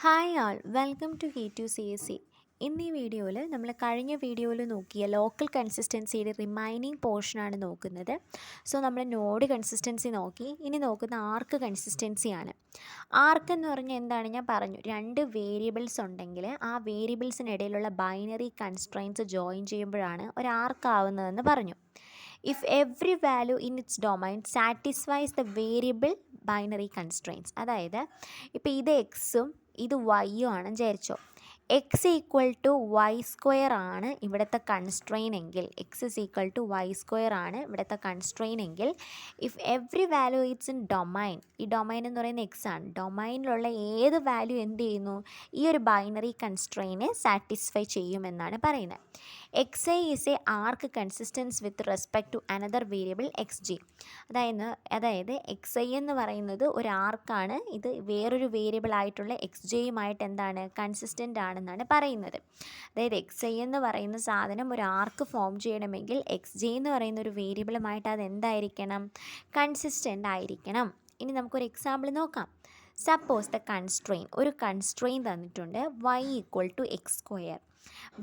Hi all welcome to K2CSC. ഇന്ന് ഈ വീഡിയോയിൽ നമ്മൾ കഴിഞ്ഞ വീഡിയോയിൽ നോക്കിയ ലോക്കൽ കൺസിസ്റ്റൻസിയുടെ റിമൈനിങ് പോർഷനാണ് നോക്കുന്നത്. സോ നമ്മൾ നോഡ് കൺസിസ്റ്റൻസി നോക്കി, ഇനി നോക്കുന്ന ആർക്ക് കൺസിസ്റ്റൻസിയാണ്. ആർക്ക് എന്ന് പറഞ്ഞാൽ എന്താണ് ഞാൻ പറഞ്ഞു, രണ്ട് വേരിയബിൾസ് ഉണ്ടെങ്കിൽ ആ വേരിയബിൾസിനിടയിലുള്ള ബൈനറി കൺസ്ട്രെയിൻറ്റ്സ് ജോയിൻ ചെയ്യുമ്പോഴാണ് ഒരു ആർക്ക് ആവുന്നതെന്ന് പറഞ്ഞു. If every value in its domain satisfies the variable binary constraints, അതായത് ഇപ്പോൾ ഇത് എക്സും ഇത് വൈയും ആണ് വിചാരിച്ചോ. X equal to Y square ആണ് ഇവിടുത്തെ കൺസ്ട്രെയിൻ എങ്കിൽ, X is equal to Y square ആണ് ഇവിടുത്തെ കൺസ്ട്രെയിൻ എങ്കിൽ, if every value its in domain, ഈ ഡൊമൈൻ എന്ന് പറയുന്നത് എക്സ് ആണ്, ഡൊമൈനിലുള്ള ഏത് വാല്യൂ എന്ത് ചെയ്യുന്നു, ഈ ഒരു ബൈനറി കൺസ്ട്രെയിനെ സാറ്റിസ്ഫൈ ചെയ്യുമെന്നാണ് പറയുന്നത്. X I is a arc consistence with respect to another variable X J. അതായത് എക്സ് ഐ എന്ന് പറയുന്നത് ഒരു ആർക്കാണ്, ഇത് വേറൊരു വേരിയബിൾ ആയിട്ടുള്ള എക്സ് ജെയുമായിട്ട് എന്താണ് കൺസിസ്റ്റൻ്റ് ആണെന്നാണ് പറയുന്നത്. അതായത് എക്സ് ഐ എന്ന് പറയുന്ന സാധനം ഒരു ആർക്ക് ഫോം ചെയ്യണമെങ്കിൽ എക്സ് ജെ എന്ന് പറയുന്ന ഒരു വേരിയബിളുമായിട്ട് അത് എന്തായിരിക്കണം, കൺസിസ്റ്റൻ്റ് ആയിരിക്കണം. ഇനി നമുക്കൊരു എക്സാമ്പിൾ നോക്കാം. സപ്പോസ് ദ കൺസ്ട്രെയിൻ, ഒരു കൺസ്ട്രെയിൻ തന്നിട്ടുണ്ട് y equal to X square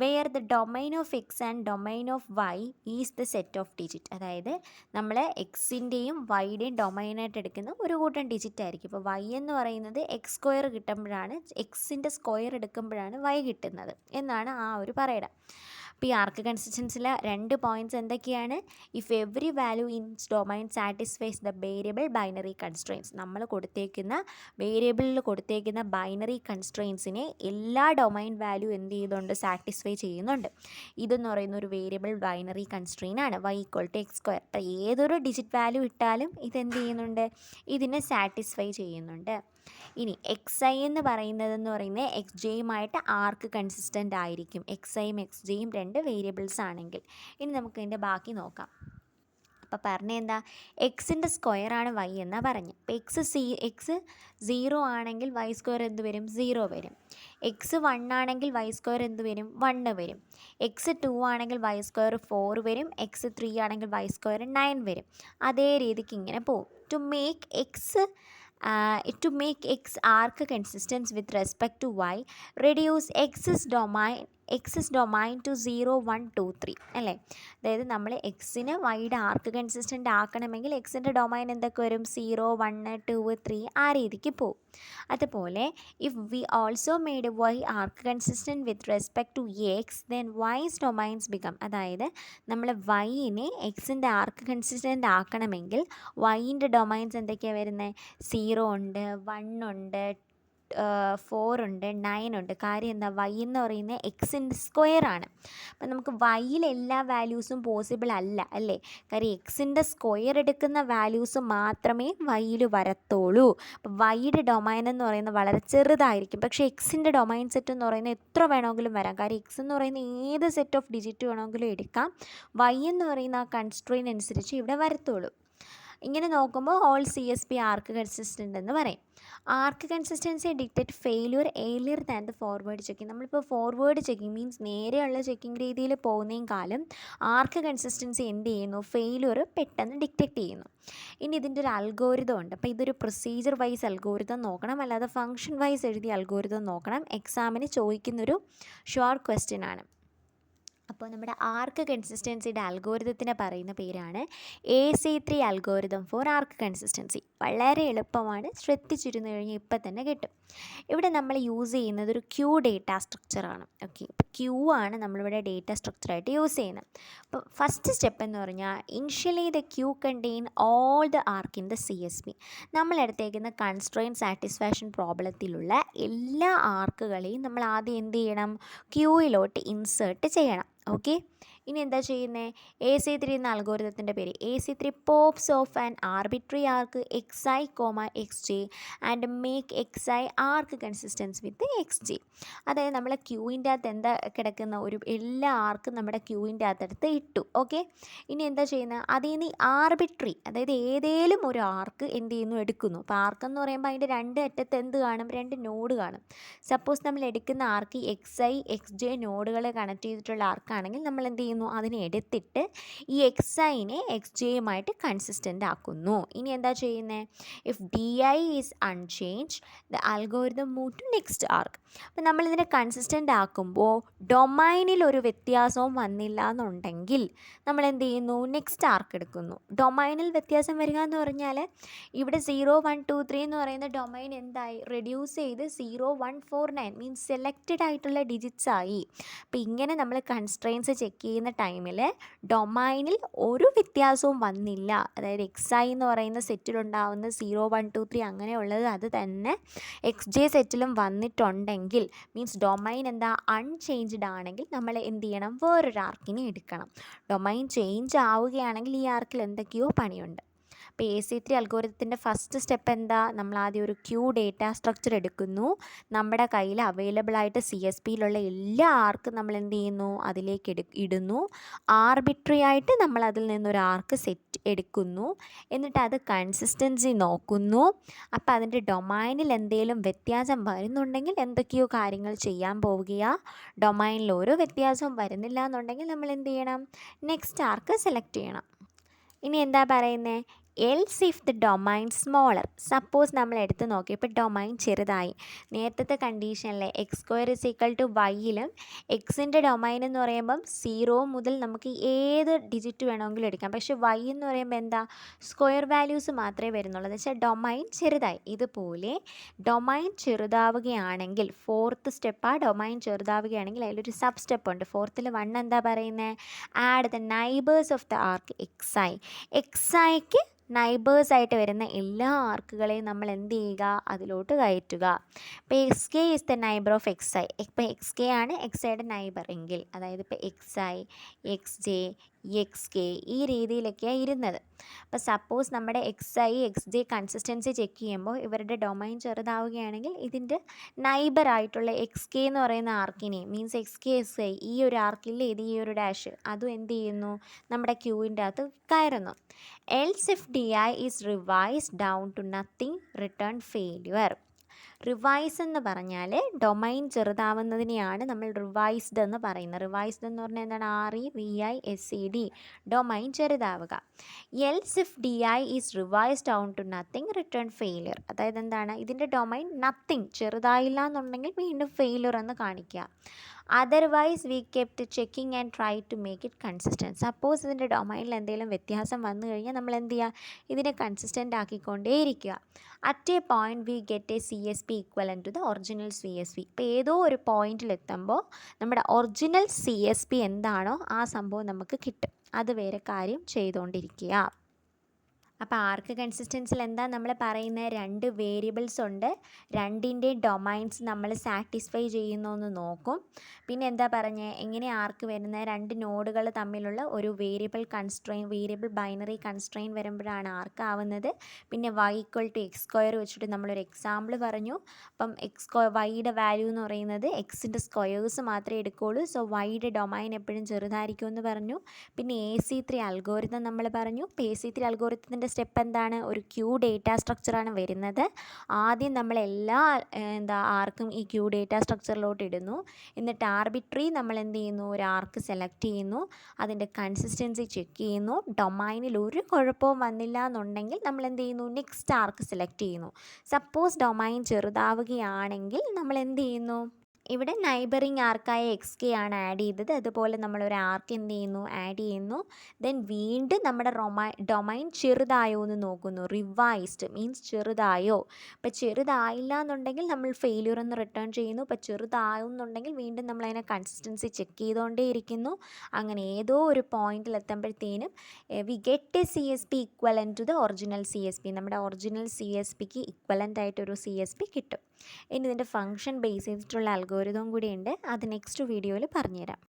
where the domain of X and domain of Y is the set of digit. അതായത് നമ്മൾ എക്സിൻ്റെയും വൈയുടെയും ഡൊമൈനായിട്ട് എടുക്കുന്ന ഒരു കൂട്ടം ഡിജിറ്റ് ആയിരിക്കും. ഇപ്പോൾ വൈ എന്ന് പറയുന്നത് എക്സ് സ്ക്വയർ കിട്ടുമ്പോഴാണ്, എക്സിൻ്റെ സ്ക്വയർ എടുക്കുമ്പോഴാണ് വൈ കിട്ടുന്നത് എന്നാണ് ആ ഒരു പറയണം. അപ്പോൾ ഈ ആർക്ക് കൺസിസ്റ്റൻസിലെ രണ്ട് പോയിൻറ്റ്സ് എന്തൊക്കെയാണ്? If every value in domain satisfies the variable binary constraints, നമ്മൾ കൊടുത്തേക്കുന്ന വേരിയബിളിൽ കൊടുത്തേക്കുന്ന ബൈനറി കൺസ്ട്രെയിൻസിനെ എല്ലാ ഡൊമൈൻ വാല്യൂ എന്ത് ചെയ്യുന്നുണ്ട്, സാറ്റിസ്ഫൈ ചെയ്യുന്നുണ്ട്. ഇതെന്ന് പറയുന്ന ഒരു വേരിയബിൾ ബൈനറി കൺസ്ട്രെയിൻ ആണ്, y equal to X square. അപ്പോൾ ഏതൊരു ഡിജിറ്റ് വാല്യൂ ഇട്ടാലും ഇതെന്ത് ചെയ്യുന്നുണ്ട്, ഇതിനെ സാറ്റിസ്ഫൈ ചെയ്യുന്നുണ്ട്. ഇനി എക്സ് ഐ എന്ന് പറയുന്നത് എക്സ് ജെയുമായിട്ട് ആർക്ക് കൺസിസ്റ്റൻ്റ് ആയിരിക്കും, എക്സ് ഐയും എക്സ് ജെയും രണ്ട് വേരിയബിൾസ് ആണെങ്കിൽ. ഇനി നമുക്ക് ഇതിൻ്റെ ബാക്കി നോക്കാം. അപ്പോൾ പറഞ്ഞെന്താ, എക്സിൻ്റെ സ്ക്വയറാണ് വൈ എന്നാണ് പറഞ്ഞ്. അപ്പോൾ എക്സ് 0 ആണെങ്കിൽ വൈ സ്ക്വയർ എന്ത് വരും, 0 വരും. എക്സ് 1 ആണെങ്കിൽ വൈ സ്ക്വയർ എന്ത് വരും, 1 വരും. എക്സ് 2 ആണെങ്കിൽ വൈ സ്ക്വയർ 4 വരും. എക്സ് 3 ആണെങ്കിൽ വൈ സ്ക്വയർ 9 വരും. അതേ രീതിക്ക് ഇങ്ങനെ പോകും. To make x arc consistent with respect to y, reduce x's domain to 0 1 2 3 അല്ലേ. അതായത് നമ്മൾ എക്സിന് വൈയുടെ ആർക്ക് കൺസിസ്റ്റൻ്റ് ആക്കണമെങ്കിൽ എക്സിൻ്റെ ഡൊമൈൻ എന്തൊക്കെ വരും, 0 1 2 3 ആ രീതിക്ക് പോകും. അതുപോലെ if we also made Y arc consistent with respect to X then Y's domains become, അതായത് നമ്മൾ വൈനെ എക്സിൻ്റെ ആർക്ക് കൺസിസ്റ്റൻ്റ് ആക്കണമെങ്കിൽ വൈൻ്റെ ഡൊമൈൻസ് എന്തൊക്കെയാണ് വരുന്നത്, 0 ഉണ്ട്, 1 ഉണ്ട്, 4 ഉണ്ട്, 9 ഉണ്ട്. കാര്യം എന്താ, വൈ എന്ന് പറയുന്നത് എക്സിൻ്റെ സ്ക്വയർ ആണ്. അപ്പം നമുക്ക് വൈയിൽ എല്ലാ വാല്യൂസും പോസിബിൾ അല്ല അല്ലേ, കാര്യം എക്സിൻ്റെ സ്ക്വയർ എടുക്കുന്ന വാല്യൂസ് മാത്രമേ വൈയിൽ വരത്തുള്ളൂ. അപ്പം വൈയുടെ ഡൊമൈൻ എന്ന് പറയുന്നത് വളരെ ചെറുതായിരിക്കും, പക്ഷേ എക്സിൻ്റെ ഡൊമൈൻ സെറ്റ് എന്ന് പറയുന്നത് എത്ര വേണമെങ്കിലും വരാം. കാര്യം എക്സ് എന്ന് പറയുന്ന ഏത് സെറ്റ് ഓഫ് ഡിജിറ്റ് വേണമെങ്കിലും എടുക്കാം, വൈ എന്ന് പറയുന്ന ആ കൺസ്ട്രെയിൻ അനുസരിച്ച് ഇവിടെ വരത്തുള്ളൂ. ഇങ്ങനെ നോക്കുമ്പോൾ ഓൾ CSP ആർക്ക് കൺസിസ്റ്റൻ്റ് എന്ന് പറയും. Arc consistency detect failure earlier than the forward checking. നമ്മളിപ്പോൾ ഫോർവേഡ് ചെക്കിങ് മീൻസ് നേരെയുള്ള ചെക്കിങ് രീതിയിൽ പോകുന്നതിനേക്കാളും ആർക്ക് കൺസിസ്റ്റൻസി എന്ത് ചെയ്യുന്നു, ഫെയിലിയർ പെട്ടെന്ന് ഡിറ്റക്ട് ചെയ്യുന്നു. ഇനി ഇതിൻ്റെ ഒരു അൽഗോരിതം ഉണ്ട്. അപ്പോൾ ഇതൊരു പ്രൊസീജിയർ വൈസ് അൽഗോരിതം നോക്കണം, അല്ലാതെ ഫംഗ്ഷൻ വൈസ് എഴുതിയ അൽഗോരിതം നോക്കണം. എക്സാമിന് ചോദിക്കുന്നൊരു ഷോർട്ട് ക്വസ്റ്റ്യൻ ആണ്. അപ്പോൾ നമ്മുടെ ആർക്ക് കൺസിസ്റ്റൻസിയുടെ അൽഗോരിതത്തിന് പറയുന്ന പേരാണ് AC3 അൽഗോരിതം ഫോർ ആർക്ക് കൺസിസ്റ്റൻസി. വളരെ എളുപ്പമാണ്, ശ്രദ്ധിച്ചിരുന്നു കഴിഞ്ഞാൽ ഇപ്പം തന്നെ കിട്ടും. ഇവിടെ നമ്മൾ യൂസ് ചെയ്യുന്നത് ഒരു ക്യൂ ഡേറ്റ സ്ട്രക്ചറാണ്. ഓക്കെ, ഇപ്പോൾ ക്യൂ ആണ് നമ്മളിവിടെ ഡേറ്റ സ്ട്രക്ചറായിട്ട് യൂസ് ചെയ്യുന്നത്. അപ്പോൾ ഫസ്റ്റ് സ്റ്റെപ്പ് എന്ന് പറഞ്ഞാൽ initially the queue contain all the arc in the CSP. നമ്മളെടുത്തേക്കുന്ന കൺസ്ട്രെയിൻ സാറ്റിസ്ഫാക്ഷൻ പ്രോബ്ലത്തിലുള്ള എല്ലാ ആർക്കുകളെയും നമ്മൾ ആദ്യം എന്ത് ചെയ്യണം, ക്യൂയിലോട്ട് ഇൻസേർട്ട് ചെയ്യണം. ഓക്കെ, ഇനി എന്താ ചെയ്യുന്നത്, AC3 എന്ന അൽഗോരിതത്തിൻ്റെ പേര് AC3 pops of an arbitrary arc xi, xj and make xi arc consistence with xj. അതായത് നമ്മളെ ക്യൂവിൻ്റെ അകത്ത് എന്താ കിടക്കുന്ന ഒരു എല്ലാ ആർക്കും നമ്മുടെ ക്യൂവിൻ്റെ അകത്തെടുത്ത് ഇട്ടു. ഓക്കെ, ഇനി എന്താ ചെയ്യുന്നത്, അതിൽ നിന്ന് ആർബിട്രറി, അതായത് ഏതേലും ഒരു ആർക്ക് എന്ത് ചെയ്യുന്നു, എടുക്കുന്നു. അപ്പോൾ ആർക്ക് എന്ന് പറയുമ്പോൾ അതിൻ്റെ രണ്ട് അറ്റത്ത് എന്ത് കാണും, രണ്ട് നോഡ് കാണും. സപ്പോസ് നമ്മൾ എടുക്കുന്ന ആർക്ക് xi xj നോഡുകളെ കണക്ട് ചെയ്തിട്ടുള്ള ആർക്കാണെങ്കിൽ നമ്മൾ എന്ത് ചെയ്യുന്നു, ചെയ്യുന്നു, അതിനെ എടുത്തിട്ട് ഈ എക്സ് ഐനെ എക്സ് ജെയുമായിട്ട് കൺസിസ്റ്റൻ്റ് ആക്കുന്നു. ഇനി എന്താ ചെയ്യുന്നത്? If D I is unchange the algorithm move to next arc. അപ്പോൾ നമ്മളിതിനെ കൺസിസ്റ്റൻ്റ് ആക്കുമ്പോൾ ഡൊമൈനിൽ ഒരു വ്യത്യാസവും വന്നില്ല എന്നുണ്ടെങ്കിൽ നമ്മൾ എന്ത് ചെയ്യുന്നു? നെക്സ്റ്റ് ആർക്ക് എടുക്കുന്നു. ഡൊമൈനിൽ വ്യത്യാസം വരിക എന്ന് പറഞ്ഞാൽ ഇവിടെ 0 1 2 3 എന്ന് പറയുന്ന ഡൊമൈൻ എന്തായി? റെഡ്യൂസ് ചെയ്ത് 0 1 4 9 മീൻസ് സെലക്റ്റഡ് ആയിട്ടുള്ള ഡിജിറ്റ്സ് ആയി. അപ്പോൾ ഇങ്ങനെ നമ്മൾ കൺസ്ട്രെയിൻസ് ചെക്ക് ചെയ്യുന്ന ടൈമിൽ ഡൊമൈനിൽ ഒരു വ്യത്യാസവും വന്നില്ല, അതായത് എക്സ് ഐ എന്ന് പറയുന്ന സെറ്റിലുണ്ടാവുന്ന 0 1 2 3 അങ്ങനെയുള്ളത് അത് തന്നെ എക്സ് ജെ സെറ്റിലും വന്നിട്ടുണ്ടെങ്കിൽ മീൻസ് ഡൊമൈൻ എന്താ? അൺചേഞ്ച്ഡ് ആണെങ്കിൽ നമ്മൾ എന്ത് ചെയ്യണം? വേറൊരു ആർക്കിനെ എടുക്കണം. ഡൊമൈൻ ചേഞ്ച് ആവുകയാണെങ്കിൽ ഈ ആർക്കിൽ എന്തൊക്കെയോ പണിയുണ്ട്. അപ്പോൾ AC3 അൽഗോരിതത്തിൻ്റെ ഫസ്റ്റ് സ്റ്റെപ്പ് എന്താ? നമ്മൾ ആദ്യം ഒരു ക്യൂ ഡേറ്റ സ്ട്രക്ചർ എടുക്കുന്നു. നമ്മുടെ കയ്യിൽ അവൈലബിൾ ആയിട്ട് CSPയിലുള്ള എല്ലാ ആർക്കും നമ്മൾ എന്ത് ചെയ്യുന്നു? അതിലേക്ക് ഇടുന്നു. ആർബിട്രറി ആയിട്ട് നമ്മൾ അതിൽ നിന്നൊരു ആർക്ക് സെറ്റ് എടുക്കുന്നു. എന്നിട്ട് അത് കൺസിസ്റ്റൻസി നോക്കുന്നു. അപ്പോൾ അതിൻ്റെ ഡൊമൈനിൽ എന്തെങ്കിലും വ്യത്യാസം വരുന്നുണ്ടെങ്കിൽ എന്തൊക്കെയോ കാര്യങ്ങൾ ചെയ്യാൻ പോവുകയാണ്. ഡൊമൈനിൽ ഒരു വ്യത്യാസവും വരുന്നില്ല എന്നുണ്ടെങ്കിൽ നമ്മൾ എന്ത് ചെയ്യണം? നെക്സ്റ്റ് ആർക്ക് സെലക്ട് ചെയ്യണം. ഇനി എന്താ പറയുന്നത്? Else if the domain smaller. Suppose നമ്മൾ എടുത്ത് നോക്കിയപ്പോൾ ഡൊമൈൻ ചെറുതായി. നേരത്തെ കണ്ടീഷനിൽ x² = y-യിലും എക്സിൻ്റെ ഡൊമൈൻ എന്ന് പറയുമ്പം 0 മുതൽ നമുക്ക് ഏത് ഡിജിറ്റ് വേണമെങ്കിലും എടുക്കാം. പക്ഷേ y എന്ന് പറയുമ്പോൾ എന്താ? സ്ക്വയർ വാല്യൂസ് മാത്രമേ വരുന്നുള്ളൂ. എന്ന് വെച്ചാൽ ഡൊമൈൻ ചെറുതായി. ഇതുപോലെ ഡൊമൈൻ ചെറുതാവുകയാണെങ്കിൽ ഫോർത്ത് സ്റ്റെപ്പാണ്. ഡൊമൈൻ ചെറുതാവുകയാണെങ്കിൽ അതിലൊരു സബ് സ്റ്റെപ്പ് ഉണ്ട്. ഫോർത്തിൽ 1 എന്താ പറയുന്നത്? Add the neighbours of the arc xi. xiക്ക് നൈബേഴ്സായിട്ട് വരുന്ന എല്ലാ ആർക്കുകളെയും നമ്മൾ എന്ത് ചെയ്യുക? അതിലോട്ട് കയറ്റുക. ഇപ്പോൾ xk is the neighbour of xi. ഇപ്പോൾ xk ആണ് xiയുടെ നൈബർ എങ്കിൽ, അതായത് ഇപ്പോൾ xi xj xk ഈ രീതിയിലൊക്കെയാണ് ഇരുന്നത്. അപ്പോൾ സപ്പോസ് നമ്മുടെ xi xj കൺസിസ്റ്റൻസി ചെക്ക് ചെയ്യുമ്പോൾ ഇവരുടെ ഡൊമൈൻ ചെറുതാവുകയാണെങ്കിൽ ഇതിൻ്റെ നൈബറായിട്ടുള്ള xk എന്ന് പറയുന്ന ആർക്കിനെ മീൻസ് xk xi ഈ ഒരു ആർക്കില്ലേ ഇത്, ഈ ഒരു ഡാഷ് അതും എന്ത് ചെയ്യുന്നു? നമ്മുടെ ക്യൂവിൻ്റെ അകത്ത് കയറുന്നു. Else if D I is revised down to nothing return failure. Revise എന്ന് പറഞ്ഞാൽ ഡൊമൈൻ ചെറുതാവുന്നതിനെയാണ് നമ്മൾ റിവൈസ്ഡ് എന്ന് പറയുന്നത്. റിവൈസ്ഡ് എന്ന് പറഞ്ഞാൽ എന്താണ്? REVISED, ഡൊമൈൻ ചെറുതാവുക. Else if D I is revised down to nothing return failure. അതായത് എന്താണ്? ഇതിൻ്റെ ഡൊമൈൻ നത്തിങ് ചെറുതായില്ല എന്നുണ്ടെങ്കിൽ വീണ്ടും ഫെയിലിയർ എന്ന് കാണിക്കുക. Otherwise we kept checking and try to make it consistent. Suppose ഇതിൻ്റെ ഡൊമൈനിൽ എന്തെങ്കിലും വ്യത്യാസം വന്നു കഴിഞ്ഞാൽ നമ്മൾ എന്ത് ചെയ്യുക? ഇതിനെ കൺസിസ്റ്റൻ്റ് ആക്കിക്കൊണ്ടേയിരിക്കുക. At a point we get a CSP equivalent to the original CSP. ഇപ്പോൾ ഏതോ ഒരു പോയിന്റിലെത്തുമ്പോൾ നമ്മുടെ ഒറിജിനൽ CSP എന്താണോ ആ സംഭവം നമുക്ക് കിട്ടും. അത് വേറെ കാര്യം ചെയ്തുകൊണ്ടിരിക്കുക. അപ്പോൾ ആർക്ക് കൺസിസ്റ്റൻസിൽ എന്താ നമ്മൾ പറയുന്നത്? 2 വേരിയബിൾസ് ഉണ്ട്. രണ്ടിൻ്റെയും ഡൊമൈൻസ് നമ്മൾ സാറ്റിസ്ഫൈ ചെയ്യുന്നു എന്ന് നോക്കും. പിന്നെ എന്താ പറഞ്ഞത്? എങ്ങനെ ആർക്ക് വരുന്നത്? 2 നോഡുകൾ തമ്മിലുള്ള ഒരു വേരിയബിൾ ബൈനറി കൺസ്ട്രെയിൻ വരുമ്പോഴാണ് ആർക്ക് ആവുന്നത്. പിന്നെ y = x² വെച്ചിട്ട് നമ്മളൊരു എക്സാമ്പിൾ പറഞ്ഞു. അപ്പം yയുടെ വാല്യൂ എന്ന് പറയുന്നത് എക്സിൻ്റെ സ്ക്വയേഴ്സ് മാത്രമേ എടുക്കുകയുള്ളൂ. സോ yയുടെ ഡൊമൈൻ എപ്പോഴും ചെറുതായിരിക്കും എന്ന് പറഞ്ഞു. പിന്നെ AC3 അൽഗോരിതം നമ്മൾ പറഞ്ഞു. AC3 അൽഗോരിതത്തിൻ്റെ സ്റ്റെപ്പ് എന്താണ്? ഒരു ക്യൂ ഡേറ്റ സ്ട്രക്ചറാണ് വരുന്നത്. ആദ്യം നമ്മൾ എല്ലാ ആർക്കും ഈ ക്യൂ ഡേറ്റ സ്ട്രക്ചറിലോട്ട് ഇടുന്നു. എന്നിട്ട് ആർബിട്രറി നമ്മൾ എന്ത് ചെയ്യുന്നു? ഒരു ആർക്ക് സെലക്ട് ചെയ്യുന്നു. അതിൻ്റെ കൺസിസ്റ്റൻസി ചെക്ക് ചെയ്യുന്നു. ഡൊമൈനിൽ ഒരു കുഴപ്പവും വന്നില്ല എന്നുണ്ടെങ്കിൽ നമ്മൾ എന്ത് ചെയ്യുന്നു? നെക്സ്റ്റ് ആർക്ക് സെലക്ട് ചെയ്യുന്നു. സപ്പോസ് ഡൊമൈൻ ചെറുതാവുകയാണെങ്കിൽ നമ്മൾ എന്ത് ചെയ്യുന്നു? ഇവിടെ നൈബറിങ് ആർക്കായ xk ആണ് ആഡ് ചെയ്തത്. അതുപോലെ നമ്മളൊരു ആർക്ക് എന്ത് ചെയ്യുന്നു? ആഡ് ചെയ്യുന്നു. ദെൻ വീണ്ടും നമ്മുടെ ഡൊമൈൻ ചെറുതായോ എന്ന് നോക്കുന്നു. റിവൈസ്ഡ് മീൻസ് ചെറുതായോ. ഇപ്പോൾ ചെറുതായില്ല എന്നുണ്ടെങ്കിൽ നമ്മൾ ഫെയിലിയർ എന്ന് റിട്ടേൺ ചെയ്യുന്നു. ഇപ്പോൾ ചെറുതാവുന്നുണ്ടെങ്കിൽ വീണ്ടും നമ്മളതിനെ കൺസിസ്റ്റൻസി ചെക്ക് ചെയ്തുകൊണ്ടേ ഇരിക്കുന്നു. അങ്ങനെ ഏതോ ഒരു പോയിന്റിൽ എത്തുമ്പോഴത്തേനും we get a CSP equivalent to the original CSP. നമ്മുടെ ഒറിജിനൽ CSPക്ക് ഈക്വലൻ്റ് ആയിട്ടൊരു CSP കിട്ടും. ഇനി ഇതിൻ്റെ ഫംഗ്ഷൻ ബേസ് ചെയ്തിട്ടുള്ള അൽഗോരിതം കൂടിയുണ്ട്. അത് നെക്സ്റ്റ് വീഡിയോയിൽ പറഞ്ഞുതരാം.